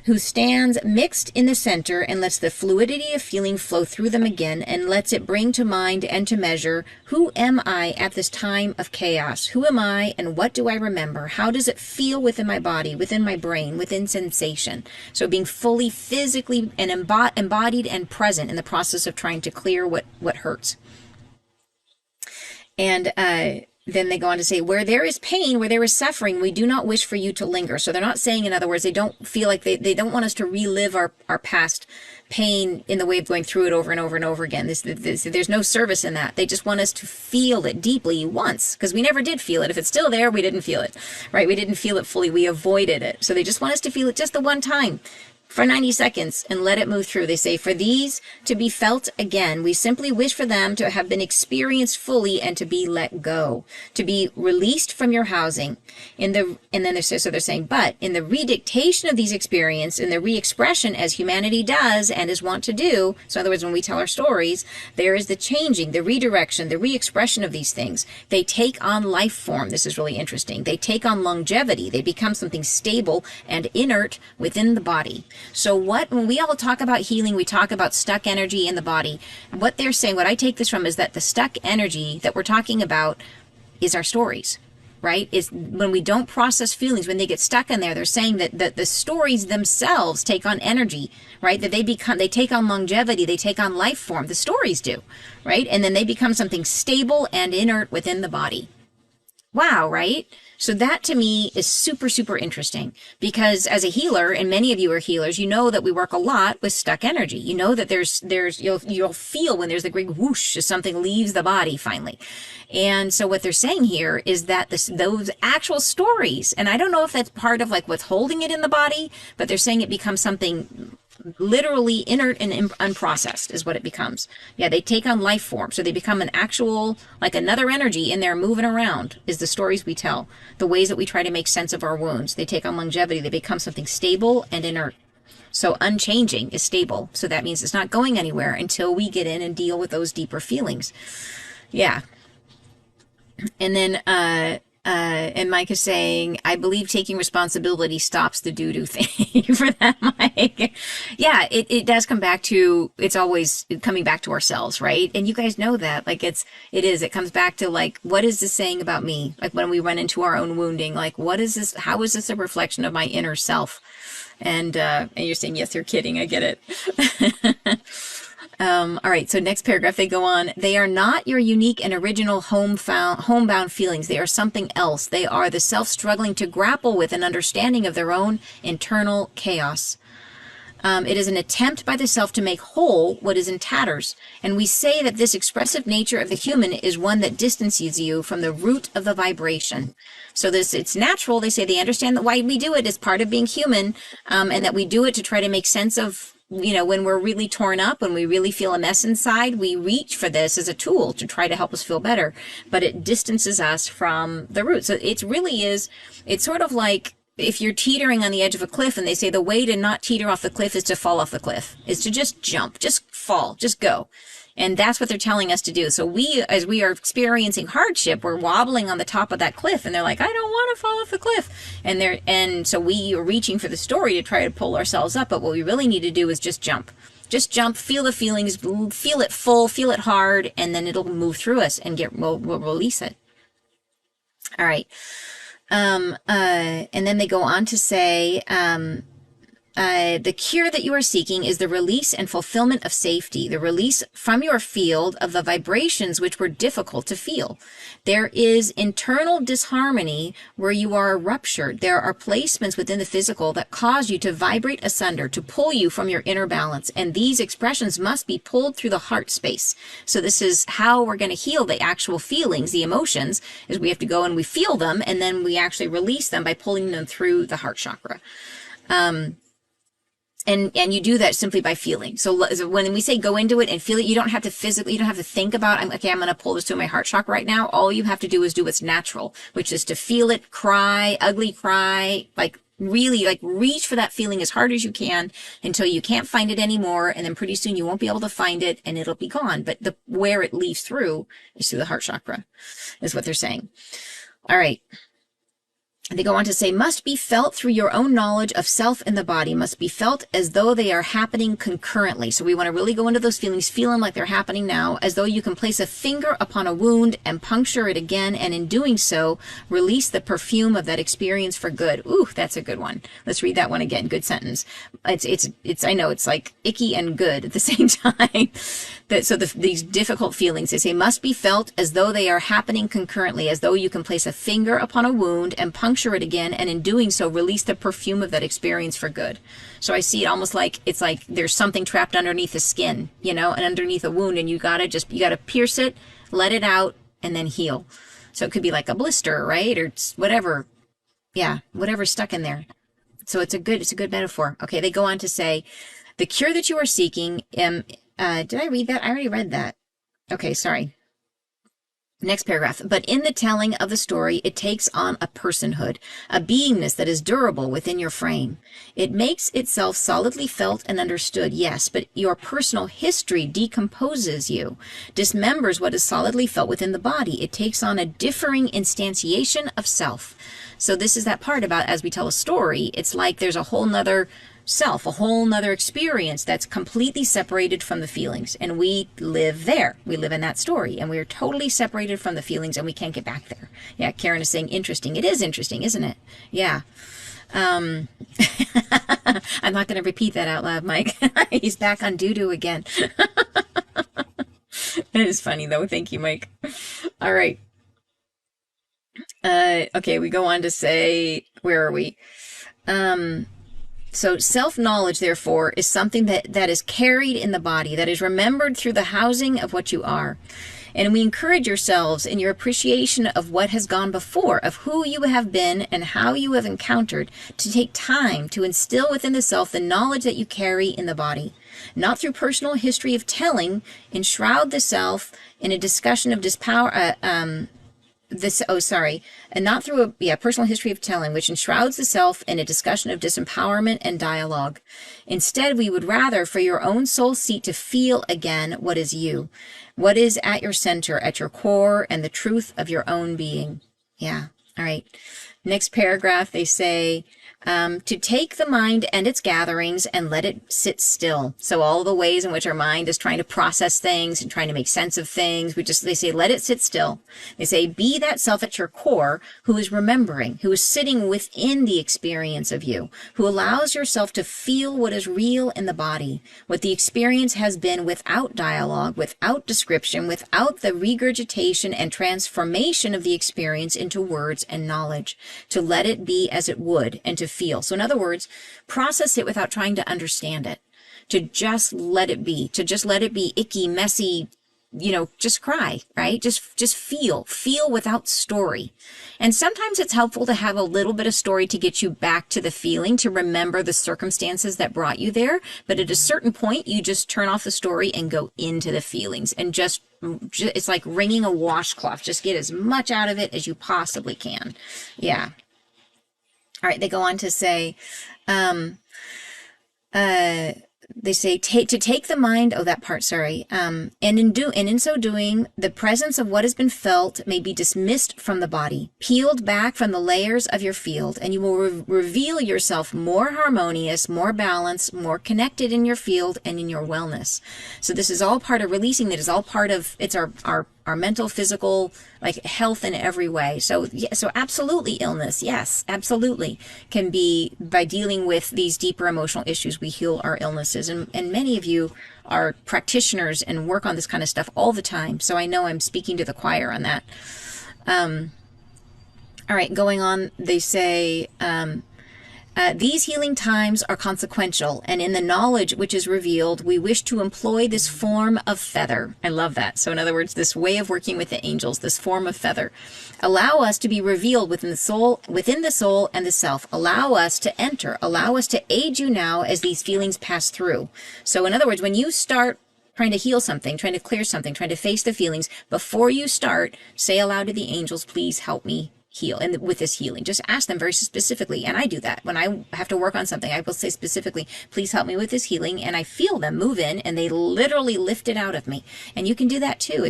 Who stands mixed in the center and lets the fluidity of feeling flow through them again, and lets it bring to mind and to measure, who am I at this time of chaos? Who am I and what do I remember? How does it feel within my body, within my brain, within sensation? So being fully physically and embodied and present in the process of trying to clear what hurts. And then they go on to say, where there is pain, where there is suffering, we do not wish for you to linger. So they're not saying, in other words, they don't feel like they don't want us to relive our past pain in the way of going through it over and over and over again. There's no service in that. They just want us to feel it deeply once, because we never did feel it. If it's still there, we didn't feel it, right? We didn't feel it fully. We avoided it. So they just want us to feel it just the one time, for 90 seconds, and let it move through. They say, for these to be felt again, we simply wish for them to have been experienced fully and to be let go, to be released from your housing. And then they're saying, but in the redictation of these experiences, in the re-expression as humanity does and is wont to do, so in other words, when we tell our stories, there is the changing, the redirection, the re-expression of these things. They take on life form. This is really interesting. They take on longevity. They become something stable and inert within the body. So when we all talk about healing, we talk about stuck energy in the body. What they're saying, what I take this from, is that the stuck energy that we're talking about is our stories, right? Is when we don't process feelings, when they get stuck in there, they're saying that the stories themselves take on energy, right? That they take on longevity, they take on life form. The stories do, right? And then they become something stable and inert within the body. Wow, right? So that to me is super, super interesting, because as a healer, and many of you are healers, you know that we work a lot with stuck energy. You know that you'll feel when there's the great whoosh as something leaves the body finally. And so what they're saying here is that those actual stories, and I don't know if that's part of like what's holding it in the body, but they're saying it becomes something literally inert and unprocessed is what it becomes. Yeah, they take on life form. So they become an actual, like another energy in there moving around, is the stories we tell, the ways that we try to make sense of our wounds. They take on longevity. They become something stable and inert. So unchanging is stable. So that means it's not going anywhere until we get in and deal with those deeper feelings. Yeah. And then, and Mike is saying, I believe taking responsibility stops the doo-doo thing. For that, Mike. Yeah, it does come back to, it's always coming back to ourselves, right? And you guys know that, like it comes back to like, what is this saying about me? Like when we run into our own wounding, like what is this, how is this a reflection of my inner self? And you're saying, yes, you're kidding. I get it. All right, so next paragraph, they go on. They are not your unique and original homebound feelings. They are something else. They are the self struggling to grapple with an understanding of their own internal chaos. It is an attempt by the self to make whole what is in tatters. And we say that this expressive nature of the human is one that distances you from the root of the vibration. So it's natural. They say they understand that why we do it is part of being human, and that we do it to try to make sense of, when we're really torn up, when we really feel a mess inside, we reach for this as a tool to try to help us feel better, but it distances us from the root. So it's sort of like if you're teetering on the edge of a cliff and they say the way to not teeter off the cliff is to fall off the cliff, is to just jump, just fall, just go. And that's what they're telling us to do. So as we are experiencing hardship, we're wobbling on the top of that cliff, and they're like, I don't want to fall off the cliff. And so we are reaching for the story to try to pull ourselves up. But what we really need to do is just jump. Just jump, feel the feelings, feel it full, feel it hard, and then it'll move through us and we'll release it. All right. And then they go on to say, the cure that you are seeking is the release and fulfillment of safety, the release from your field of the vibrations which were difficult to feel. There is internal disharmony where you are ruptured. There are placements within the physical that cause you to vibrate asunder, to pull you from your inner balance. And these expressions must be pulled through the heart space. So this is how we're going to heal the actual feelings, the emotions, is we have to go and we feel them, and then we actually release them by pulling them through the heart chakra. And you do that simply by feeling. So when we say go into it and feel it, you don't have to physically, you don't have to think about, I'm going to pull this through my heart chakra right now. All you have to do is do what's natural, which is to feel it, cry, ugly cry, like really like reach for that feeling as hard as you can until you can't find it anymore. And then pretty soon you won't be able to find it and it'll be gone. But where it leaves through is through the heart chakra, is what they're saying. All right. They go on to say, must be felt through your own knowledge of self and the body, must be felt as though they are happening concurrently. So we want to really go into those feelings, feel them like they're happening now, as though you can place a finger upon a wound and puncture it again, and in doing so, release the perfume of that experience for good. Ooh, that's a good one. Let's read that one again. Good sentence. It's I know it's like icky and good at the same time. These difficult feelings, they say, must be felt as though they are happening concurrently, as though you can place a finger upon a wound and puncture it again, and in doing so, release the perfume of that experience for good. So I see it almost like it's like there's something trapped underneath the skin, and underneath a wound, and you gotta pierce it, let it out, and then heal. So it could be like a blister, right? Or whatever. Yeah, whatever's stuck in there. So it's a good metaphor. Okay, they go on to say, the cure that you are seeking, did I read that? I already read that. Okay, sorry. Next paragraph. But in the telling of the story, it takes on a personhood, a beingness that is durable within your frame. It makes itself solidly felt and understood, yes, but your personal history decomposes you, dismembers what is solidly felt within the body. It takes on a differing instantiation of self. So this is that part about as we tell a story, it's like there's a whole nother self, a whole nother experience that's completely separated from the feelings, and we live there. We live in that story, and we are totally separated from the feelings, and we can't get back there. Yeah, Karen is saying interesting. It is interesting, isn't it? Yeah. I'm not going to repeat that out loud, Mike. He's back on doo-doo again. That is funny, though. Thank you, Mike. All right. Okay, we go on to say, where are we? So self-knowledge, therefore, is something that is carried in the body, that is remembered through the housing of what you are. And we encourage yourselves in your appreciation of what has gone before, of who you have been and how you have encountered, to take time to instill within the self the knowledge that you carry in the body. Not through personal history of telling, enshroud the self in a discussion of and not through a personal history of telling, which enshrouds the self in a discussion of disempowerment and dialogue. Instead, we would rather, for your own soul seat, to feel again what is you, what is at your center, at your core, and the truth of your own being. Yeah. All right. Next paragraph, they say, to take the mind and its gatherings and let it sit still. So all the ways in which our mind is trying to process things and trying to make sense of things, they say, let it sit still. They say, be that self at your core who is remembering, who is sitting within the experience of you, who allows yourself to feel what is real in the body, what the experience has been without dialogue, without description, without the regurgitation and transformation of the experience into words and knowledge, to let it be as it would and to feel. So in other words, process it without trying to understand it, to just let it be, icky, messy, just cry, right? Just feel without story. And sometimes it's helpful to have a little bit of story to get you back to the feeling, to remember the circumstances that brought you there. But at a certain point, you just turn off the story and go into the feelings, and just it's like wringing a washcloth. Just get as much out of it as you possibly can. Yeah. All right, they go on to say, they say to take the mind, and in so doing, the presence of what has been felt may be dismissed from the body, peeled back from the layers of your field, and you will reveal yourself more harmonious, more balanced, more connected in your field and in your wellness. So this is all part of releasing. That is all part of, it's our our mental, physical, like health in every way. So yeah, so absolutely illness. Yes, absolutely can be by dealing with these deeper emotional issues. We heal our illnesses. And many of you are practitioners and work on this kind of stuff all the time. So I know I'm speaking to the choir on that. All right, going on, they say, these healing times are consequential, and in the knowledge which is revealed, we wish to employ this form of feather. I love that. So in other words, this way of working with the angels, this form of feather, allow us to be revealed within the soul and the self. Allow us to enter, allow us to aid you now as these feelings pass through. So in other words, when you start trying to heal something, trying to clear something, trying to face the feelings, before you start, say aloud to the angels, please help me heal. And with this healing, just ask them very specifically. And I do that when I have to work on something. I will say specifically, please help me with this healing. And I feel them move in and they literally lift it out of me. And you can do that too.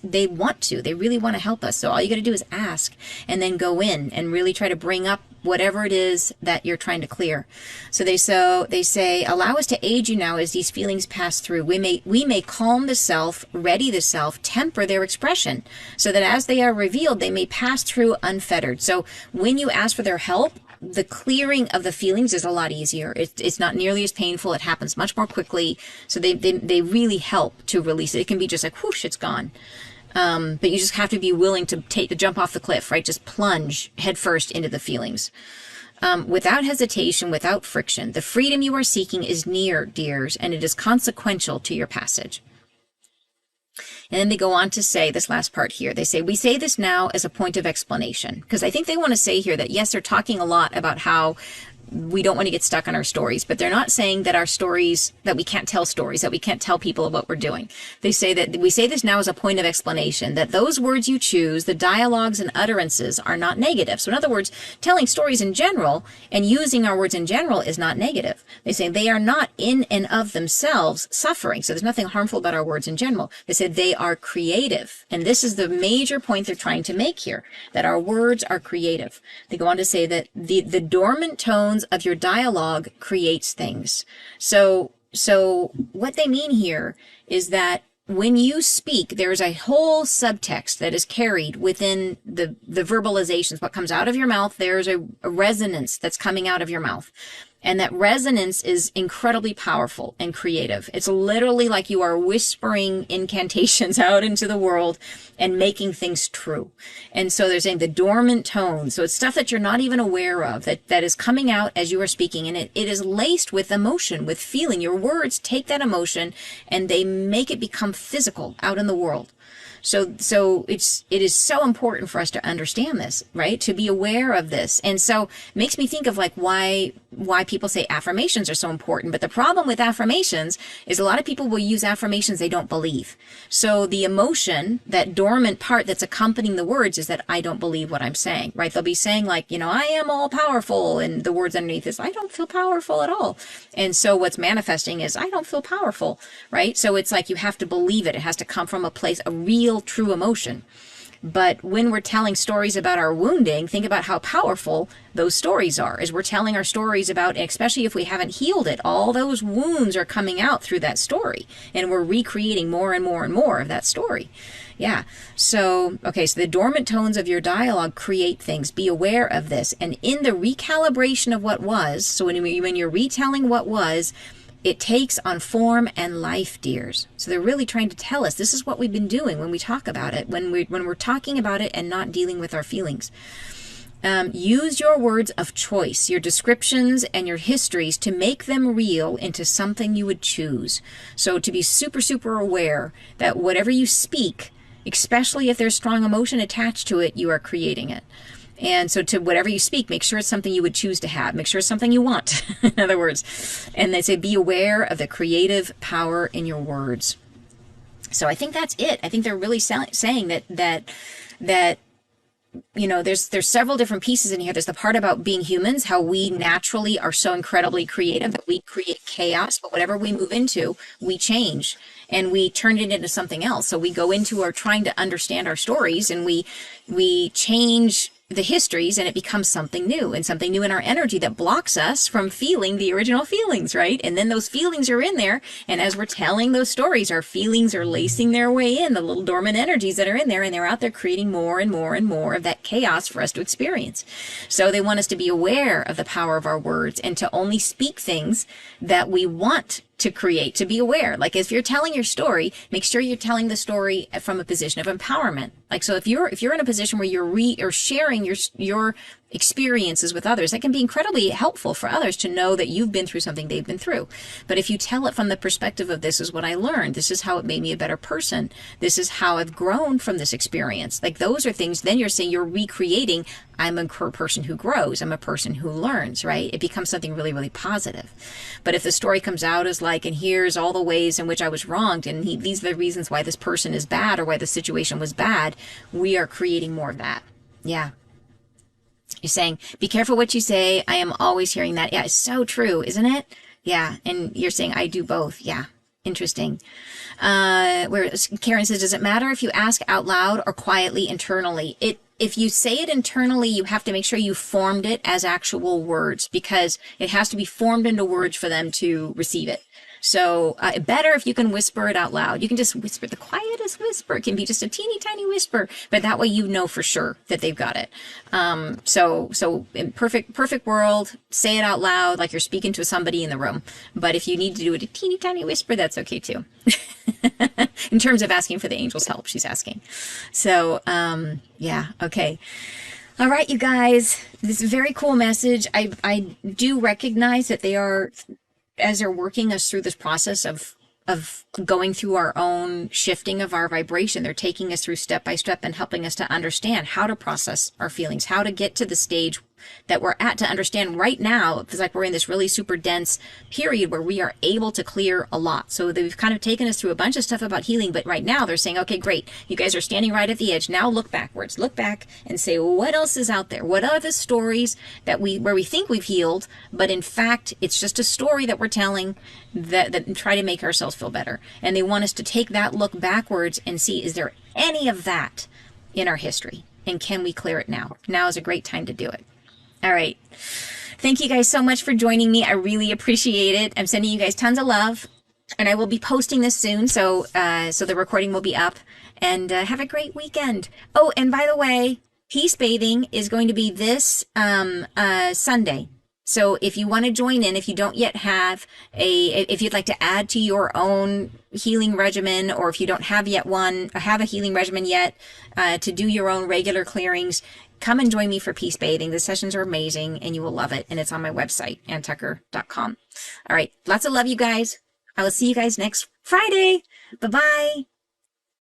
They want to, they really want to help us. So all you got to do is ask and then go in and really try to bring up whatever it is that you're trying to clear. So they say, allow us to aid you now as these feelings pass through. We may calm the self, ready the self, temper their expression, so that as they are revealed, they may pass through unfettered. So when you ask for their help, the clearing of the feelings is a lot easier. It's not nearly as painful. It happens much more quickly. So they really help to release it. It can be just like, whoosh, it's gone. But you just have to be willing to jump off the cliff, right? Just plunge headfirst into the feelings. Without hesitation, without friction. The freedom you are seeking is near, dears, and it is consequential to your passage. And then they go on to say this last part here. They say, we say this now as a point of explanation, because I think they want to say here that, yes, they're talking a lot about how we don't want to get stuck on our stories, but they're not saying that our stories, that we can't tell stories, that we can't tell people what we're doing. They say that we say this now as a point of explanation, that those words you choose, the dialogues and utterances, are not negative. So in other words, telling stories in general and using our words in general is not negative. They say they are not in and of themselves suffering. So there's nothing harmful about our words in general. They said they are creative. And this is the major point they're trying to make here, that our words are creative. They go on to say that the dormant tones of your dialogue creates things. So what they mean here is that when you speak, there's a whole subtext that is carried within the verbalizations. What comes out of your mouth, there's a resonance that's coming out of your mouth. And that resonance is incredibly powerful and creative. It's literally like you are whispering incantations out into the world and making things true. And so they're saying the dormant tone. So it's stuff that you're not even aware of, that is coming out as you are speaking. And it is laced with emotion, with feeling. Your words take that emotion and they make it become physical out in the world. So it is so important for us to understand this, right? To be aware of this. And so it makes me think of like why people say affirmations are so important. But the problem with affirmations is a lot of people will use affirmations they don't believe. So the emotion, that dormant part that's accompanying the words, is that I don't believe what I'm saying, right? They'll be saying like, I am all powerful. And the words underneath is, I don't feel powerful at all. And so what's manifesting is, I don't feel powerful, right? So it's like you have to believe it. It has to come from a place, a real, true emotion. But when we're telling stories about our wounding, think about how powerful those stories are. As we're telling our stories about, especially if we haven't healed it, all those wounds are coming out through that story. And we're recreating more and more and more of that story. Yeah. So, okay. So the dormant tones of your dialogue create things. Be aware of this. And in the recalibration of what was, so when you're retelling what was, it takes on form and life, dears. So they're really trying to tell us this is what we've been doing when we talk about it, when we're talking about it and not dealing with our feelings. Use your words of choice, your descriptions and your histories, to make them real into something you would choose. So to be super, super aware that whatever you speak, especially if there's strong emotion attached to it, you are creating it. And so to whatever you speak, make sure it's something you would choose to have. Make sure it's something you want, in other words. And they say, be aware of the creative power in your words. So I think that's it. I think they're really saying that there's several different pieces in here. There's the part about being humans, how we naturally are so incredibly creative that we create chaos, but whatever we move into, we change and we turn it into something else. So we go into our trying to understand our stories and we change the histories, and it becomes something new, and something new in our energy that blocks us from feeling the original feelings, right? And then those feelings are in there, and as we're telling those stories, our feelings are lacing their way in, the little dormant energies that are in there, and they're out there creating more and more and more of that chaos for us to experience. So they want us to be aware of the power of our words and to only speak things that we want to create, to be aware. Like if you're telling your story, make sure you're telling the story from a position of empowerment. Like, so if you're in a position where you're sharing your experiences with others, that can be incredibly helpful for others to know that you've been through something they've been through. But if you tell it from the perspective of, this is what I learned, this is how it made me a better person, this is how I've grown from this experience, like those are things, then you're saying, you're recreating, I'm a person who grows, I'm a person who learns, right? It becomes something really, really positive. But if the story comes out as like, and here's all the ways in which I was wronged, and these are the reasons why this person is bad or why the situation was bad, we are creating more of that. Yeah. You're saying, be careful what you say. I am always hearing that. Yeah, it's so true, isn't it? Yeah. And you're saying, I do both. Yeah. Interesting. Where Karen says, does it matter if you ask out loud or quietly internally? If you say it internally, you have to make sure you formed it as actual words, because it has to be formed into words for them to receive it. So better if you can whisper it out loud. You can just whisper, the quietest whisper. It can be just a teeny tiny whisper, but that way you know for sure that they've got it. So in perfect world, say it out loud like you're speaking to somebody in the room. But if you need to do it a teeny tiny whisper, that's okay too. In terms of asking for the angel's help, she's asking. So yeah, okay. All right, you guys, this is a very cool message. I do recognize that they are, as they're working us through this process of going through our own shifting of our vibration, they're taking us through step by step and helping us to understand how to process our feelings, how to get to the stage that we're at, to understand right now. It's like we're in this really super dense period where we are able to clear a lot. So they've kind of taken us through a bunch of stuff about healing, but right now they're saying, okay, great. You guys are standing right at the edge. Now look backwards, look back and say, what else is out there? What are the stories that where we think we've healed, but in fact, it's just a story that we're telling that try to make ourselves feel better. And they want us to take that look backwards and see, is there any of that in our history? And can we clear it now? Now is a great time to do it. All right. Thank you guys so much for joining me. I really appreciate it. I'm sending you guys tons of love, and I will be posting this soon. So the recording will be up, and have a great weekend. Oh, and by the way, peace bathing is going to be this Sunday. So if you want to join in, if you don't yet have if you'd like to add to your own healing regimen, or if you don't have a healing regimen yet, to do your own regular clearings, come and join me for peace bathing. The sessions are amazing and you will love it. And it's on my website, anntucker.com. All right. Lots of love, you guys. I will see you guys next Friday. Bye-bye.